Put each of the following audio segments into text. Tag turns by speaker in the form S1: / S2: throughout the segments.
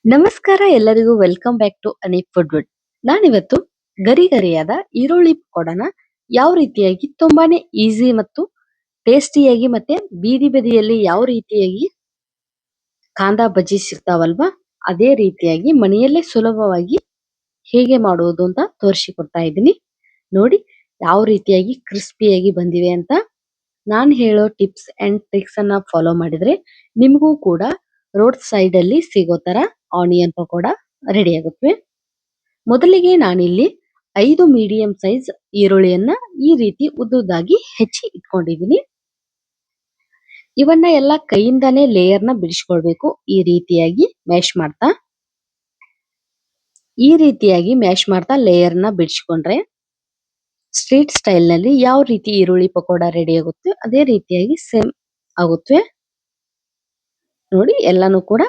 S1: ನಮಸ್ಕಾರ ಎಲ್ಲರಿಗೂ welcome back to ಅನೀಪ್ ಫುಡ್ ವುಡ್. ನಾನಿವತ್ತು ಗರಿಗರಿಯಾದ ಈರುಳ್ಳಿ ಪಕೋಡನ ಯಾವ ರೀತಿಯಾಗಿ ತುಂಬಾನೇ ಈಸಿ ಮತ್ತು ಟೇಸ್ಟಿಯಾಗಿ ಮತ್ತೆ ಬೀದಿ ಬದಿಯಲ್ಲಿ ಯಾವ ರೀತಿಯಾಗಿ ಕಾಂದಾ ಬಜ್ಜಿ ಸಿಗ್ತಾವಲ್ವಾ ಅದೇ ರೀತಿಯಾಗಿ ಮನೆಯಲ್ಲೇ ಸುಲಭವಾಗಿ ಹೇಗೆ ಮಾಡುವುದು ಅಂತ ತೋರಿಸಿಕೊಡ್ತಾ ಇದ್ದೀನಿ. ನೋಡಿ ಯಾವ ರೀತಿಯಾಗಿ ಕ್ರಿಸ್ಪಿಯಾಗಿ ಬಂದಿವೆ ಅಂತ. ನಾನು ಹೇಳೋ ಟಿಪ್ಸ್ ಅಂಡ್ ಟ್ರಿಕ್ಸ್ ಅನ್ನ ಫಾಲೋ ಮಾಡಿದ್ರೆ ನಿಮಗೂ ಕೂಡ ರೋಡ್ ಸೈಡ್ ಅಲ್ಲಿ ಸಿಗೋ ತರ ಆನಿಯನ್ ಪಕೋಡ ರೆಡಿ ಆಗುತ್ತೆ. ಮೊದಲಿಗೆ ನಾನಿಲ್ಲಿ 5 ಮೀಡಿಯಂ ಸೈಜ್ ಈರುಳ್ಳಿಯನ್ನ ಈ ರೀತಿ ಉದ್ದುದ್ದಾಗಿ ಹೆಚ್ಚಿ ಇಟ್ಕೊಂಡಿದ್ದೀನಿ. ಇವನ್ನ ಎಲ್ಲ ಕೈಯಿಂದಾನೇ ಲೇಯರ್ನ ಬಿಡಿಸ್ಕೊಳ್ಬೇಕು. ಈ ರೀತಿಯಾಗಿ ಮ್ಯಾಶ್ ಮಾಡ್ತಾ ಲೇಯರ್ನ ಬಿಡಿಸ್ಕೊಂಡ್ರೆ ಸ್ಟ್ರೀಟ್ ಸ್ಟೈಲ್ ನಲ್ಲಿ ಯಾವ ರೀತಿ ಈರುಳ್ಳಿ ಪಕೋಡ ರೆಡಿ ಆಗುತ್ತೆ ಅದೇ ರೀತಿಯಾಗಿ ಸೇಮ್ ಆಗುತ್ತೆ. ನೋಡಿ ಎಲ್ಲಾನು ಕೂಡ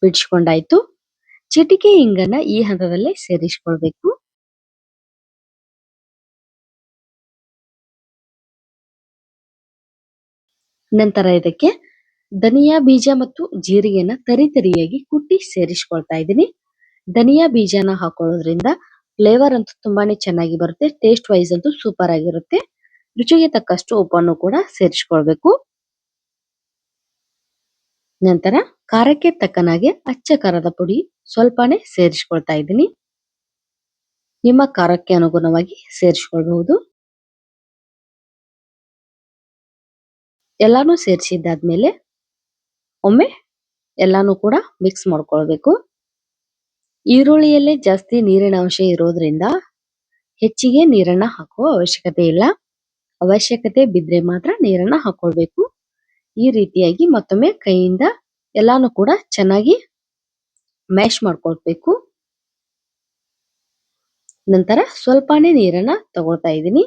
S1: ಬಿಡಿಸ್ಕೊಂಡಾಯ್ತು. ಚಿಟಿಕೆ ಹಿಂಗನ್ನ ಈ ಹಂತದಲ್ಲೇ ಸೇರಿಸ್ಕೊಳ್ಬೇಕು. ನಂತರ ಇದಕ್ಕೆ ಧನಿಯಾ ಬೀಜ ಮತ್ತು ಜೀರಿಗೆನ ತರಿಯಾಗಿ ಕುಟ್ಟಿ ಸೇರಿಸ್ಕೊಳ್ತಾ ಇದ್ದೀನಿ. ಧನಿಯಾ ಬೀಜನ ಹಾಕೊಳ್ಳೋದ್ರಿಂದ ಫ್ಲೇವರ್ ಅಂತೂ ತುಂಬಾನೇ ಚೆನ್ನಾಗಿ ಬರುತ್ತೆ. ಟೇಸ್ಟ್ ವೈಸ್ ಅಂತೂ ಸೂಪರ್ ಆಗಿರುತ್ತೆ. ರುಚಿಗೆ ತಕ್ಕಷ್ಟು ಉಪ್ಪನ್ನು ಕೂಡ ಸೇರಿಸ್ಕೊಳ್ಬೇಕು. ನಂತರ ಖಾರಕ್ಕೆ ತಕ್ಕನಾಗೆ ಅಚ್ಚ ಖಾರದ ಪುಡಿ ಸ್ವಲ್ಪನೇ ಸೇರಿಸ್ಕೊಳ್ತಾ ಇದ್ದೀನಿ. ನಿಮ್ಮ ಖಾರಕ್ಕೆ ಅನುಗುಣವಾಗಿ ಸೇರಿಸ್ಕೊಳ್ಬಹುದು. ಎಲ್ಲಾನು ಸೇರಿಸಿದ್ದಾದ್ಮೇಲೆ ಒಮ್ಮೆ ಎಲ್ಲಾನು ಕೂಡ ಮಿಕ್ಸ್ ಮಾಡ್ಕೊಳ್ಬೇಕು. ಈರುಳ್ಳಿಯಲ್ಲೇ ಜಾಸ್ತಿ ನೀರಿನ ಅಂಶ ಇರೋದ್ರಿಂದ ಹೆಚ್ಚಿಗೆ ನೀರನ್ನ ಹಾಕುವ ಅವಶ್ಯಕತೆ ಇಲ್ಲ. ಅವಶ್ಯಕತೆ ಬಿದ್ರೆ ಮಾತ್ರ ನೀರನ್ನ ಹಾಕೊಳ್ಬೇಕು. ಈ ರೀತಿಯಾಗಿ ಮತ್ತೊಮ್ಮೆ ಕೈಯಿಂದ ಎಲ್ಲಾನು ಕೂಡ ಚೆನ್ನಾಗಿ ಮ್ಯಾಶ್ ಮಾಡ್ಕೊಳ್ಬೇಕು. ನಂತರ ಸ್ವಲ್ಪನೇ ನೀರನ್ನ ತಗೊಳ್ತಾ ಇದ್ದೀನಿ.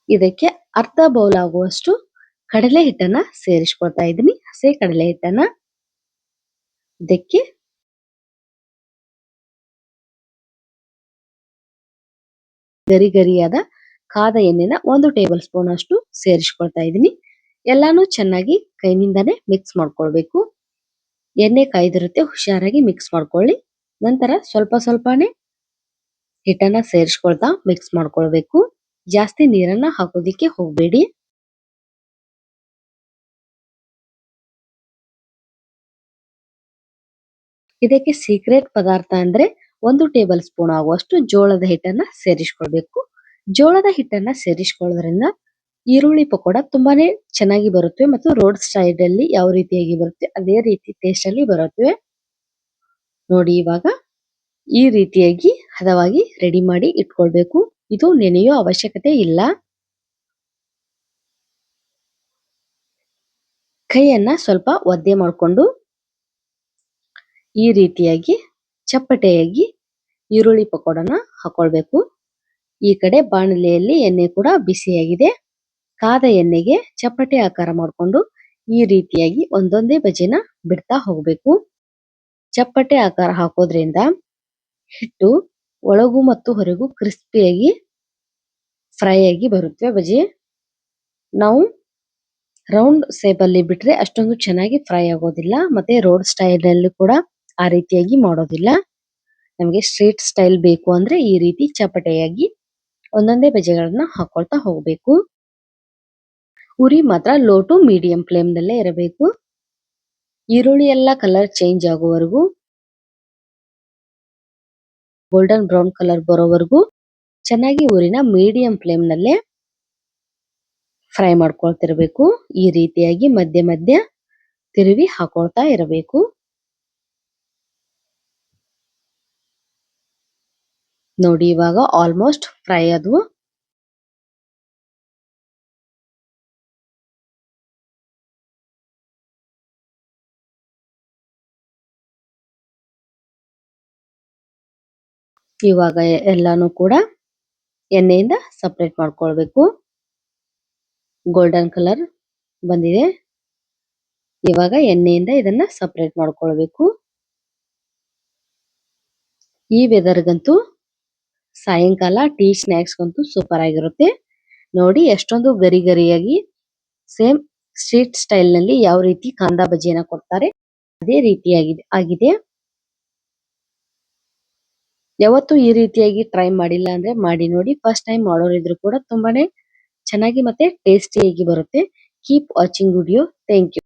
S1: ಇದಕ್ಕೆ ಅರ್ಧ ಬೌಲ್ ಆಗುವಷ್ಟು ಕಡಲೆ ಹಿಟ್ಟನ್ನ ಸೇರಿಸ್ಕೊಳ್ತಾ ಇದ್ದೀನಿ. ಹಸಿ ಕಡಲೆ ಹಿಟ್ಟನ್ನ ಇದಕ್ಕೆ ಗರಿಗರಿಯಾದ ಕಾದ ಎಣ್ಣೆನ 1 ಟೇಬಲ್ ಸ್ಪೂನ್ ಅಷ್ಟು ಸೇರಿಸ್ಕೊಳ್ತಾ ಇದ್ದೀನಿ. ಎಲ್ಲಾನು ಚೆನ್ನಾಗಿ ಕೈನಿಂದಾನೇ ಮಿಕ್ಸ್ ಮಾಡ್ಕೊಳ್ಬೇಕು. ಎಣ್ಣೆ ಕಾಯ್ದಿರುತ್ತೆ, ಹುಷಾರಾಗಿ ಮಿಕ್ಸ್ ಮಾಡ್ಕೊಳ್ಳಿ. ನಂತರ ಸ್ವಲ್ಪನೇ ಹಿಟ್ಟನ್ನ ಸೇರಿಸ್ಕೊಳ್ತಾ ಮಿಕ್ಸ್ ಮಾಡ್ಕೊಳ್ಬೇಕು. ಜಾಸ್ತಿ ನೀರನ್ನ ಹಾಕೋದಿಕ್ಕೆ ಹೋಗ್ಬೇಡಿ. ಇದಕ್ಕೆ ಸೀಕ್ರೆಟ್ ಪದಾರ್ಥ ಅಂದ್ರೆ 1 ಟೇಬಲ್ ಸ್ಪೂನ್ ಆಗುವಷ್ಟು ಜೋಳದ ಹಿಟ್ಟನ್ನ ಸೇರಿಸ್ಕೊಳ್ಬೇಕು. ಜೋಳದ ಹಿಟ್ಟನ್ನ ಸೇರಿಸ್ಕೊಳ್ಳೋದ್ರಿಂದ ಈರುಳ್ಳಿ ಪಕೋಡ ತುಂಬಾನೇ ಚೆನ್ನಾಗಿ ಬರುತ್ತೆ ಮತ್ತು ರೋಡ್ ಸೈಡ್ ಅಲ್ಲಿ ಯಾವ ರೀತಿಯಾಗಿ ಬರುತ್ತೆ ಅದೇ ರೀತಿ ಟೇಸ್ಟ್ ಅಲ್ಲಿ ಬರುತ್ತೆ. ನೋಡಿ ಇವಾಗ ಈ ರೀತಿಯಾಗಿ ಹದವಾಗಿ ರೆಡಿ ಮಾಡಿ ಇಟ್ಕೊಳ್ಬೇಕು. ಇದು ನೆನೆಯೋ ಅವಶ್ಯಕತೆ ಇಲ್ಲ. ಕೈಯನ್ನ ಸ್ವಲ್ಪ ಒದ್ದೆ ಮಾಡಿಕೊಂಡು ಈ ರೀತಿಯಾಗಿ ಚಪ್ಪಟೆಯಾಗಿ ಈರುಳ್ಳಿ ಪಕೋಡನ ಹಾಕೊಳ್ಬೇಕು. ಈ ಕಡೆ ಬಾಣಲೆಯಲ್ಲಿ ಎಣ್ಣೆ ಕೂಡ ಬಿಸಿಯಾಗಿದೆ. ಕಾದ ಎಣ್ಣೆಗೆ ಚಪ್ಪಟೆ ಆಕಾರ ಮಾಡಿಕೊಂಡು ಈ ರೀತಿಯಾಗಿ ಒಂದೊಂದೇ ಬಜ್ಜಿನ ಬಿಡ್ತಾ ಹೋಗ್ಬೇಕು. ಚಪ್ಪಟೆ ಆಕಾರ ಹಾಕೋದ್ರಿಂದ ಹಿಟ್ಟು ಒಳಗು ಮತ್ತು ಹೊರಗು ಕ್ರಿಸ್ಪಿಯಾಗಿ ಫ್ರೈ ಆಗಿ ಬರುತ್ತೆ ಬಜ್ಜಿ. ನಾವು ರೌಂಡ್ ಶೇಪ್ ಅಲ್ಲಿ ಬಿಟ್ರೆ ಅಷ್ಟೊಂದು ಚೆನ್ನಾಗಿ ಫ್ರೈ ಆಗೋದಿಲ್ಲ. ಮತ್ತೆ ರೋಡ್ ಸ್ಟೈಲ್ ಅಲ್ಲಿ ಕೂಡ ಆ ರೀತಿಯಾಗಿ ಮಾಡೋದಿಲ್ಲ. ನಮಗೆ ಸ್ಟ್ರೀಟ್ ಸ್ಟೈಲ್ ಬೇಕು ಅಂದ್ರೆ ಈ ರೀತಿ ಚಪ್ಪಟೆಯಾಗಿ ಒಂದೊಂದೇ ಬಜ್ಜಿಗಳನ್ನ ಹಾಕೊಳ್ತಾ ಹೋಗ್ಬೇಕು. ಉರಿ ಮಾತ್ರ ಲೋ ಟು ಮೀಡಿಯಂ ಫ್ಲೇಮ್ ನಲ್ಲೇ ಇರಬೇಕು. ಈರುಳ್ಳಿ ಎಲ್ಲ ಕಲರ್ ಚೇಂಜ್ ಆಗುವವರೆಗೂ ಗೋಲ್ಡನ್ ಬ್ರೌನ್ ಕಲರ್ ಬರೋವರೆಗೂ ಚೆನ್ನಾಗಿ ಊರಿನ ಮೀಡಿಯಂ ಫ್ಲೇಮ್ ನಲ್ಲೇ ಫ್ರೈ ಮಾಡ್ಕೊಳ್ತಿರ್ಬೇಕು. ಈ ರೀತಿಯಾಗಿ ಮಧ್ಯ ಮಧ್ಯ ತಿರುವಿ ಹಾಕೊಳ್ತಾ ಇರಬೇಕು. ನೋಡಿ ಇವಾಗ ಆಲ್ಮೋಸ್ಟ್ ಫ್ರೈ ಆದವು. ಇವಾಗ ಎಲ್ಲಾನು ಕೂಡ ಎಣ್ಣೆಯಿಂದ ಸಪರೇಟ್ ಮಾಡ್ಕೊಳ್ಬೇಕು. ಗೋಲ್ಡನ್ ಕಲರ್ ಬಂದಿದೆ. ಇವಾಗ ಎಣ್ಣೆಯಿಂದ ಇದನ್ನ ಸಪರೇಟ್ ಮಾಡ್ಕೊಳ್ಬೇಕು. ಈ ವೆದರ್ಗಂತೂ ಸಾಯಂಕಾಲ ಟೀ ಸ್ನಾಕ್ಸ್ ಗಂತೂ ಸೂಪರ್ ಆಗಿರುತ್ತೆ. ನೋಡಿ ಎಷ್ಟೊಂದು ಗರಿ ಗರಿಯಾಗಿ ಸೇಮ್ ಸ್ಟ್ರೀಟ್ ಸ್ಟೈಲ್ ನಲ್ಲಿ ಯಾವ ರೀತಿ ಕಾಂದಾ ಬಜ್ಜಿಯನ್ನ ಕೊಡ್ತಾರೆ ಅದೇ ರೀತಿಯಾಗಿದೆ ಆಗಿದೆ. ಯಾವತ್ತೂ ಈ ರೀತಿಯಾಗಿ ಟ್ರೈ ಮಾಡಿಲ್ಲ ಅಂದ್ರೆ ಮಾಡಿ ನೋಡಿ. ಫಸ್ಟ್ ಟೈಮ್ ಮಾಡೋರಿದ್ರು ಕೂಡ ತುಂಬಾನೇ ಚೆನ್ನಾಗಿ ಮತ್ತೆ ಟೇಸ್ಟಿಯಾಗಿ ಬರುತ್ತೆ. Keep watching video. Thank you.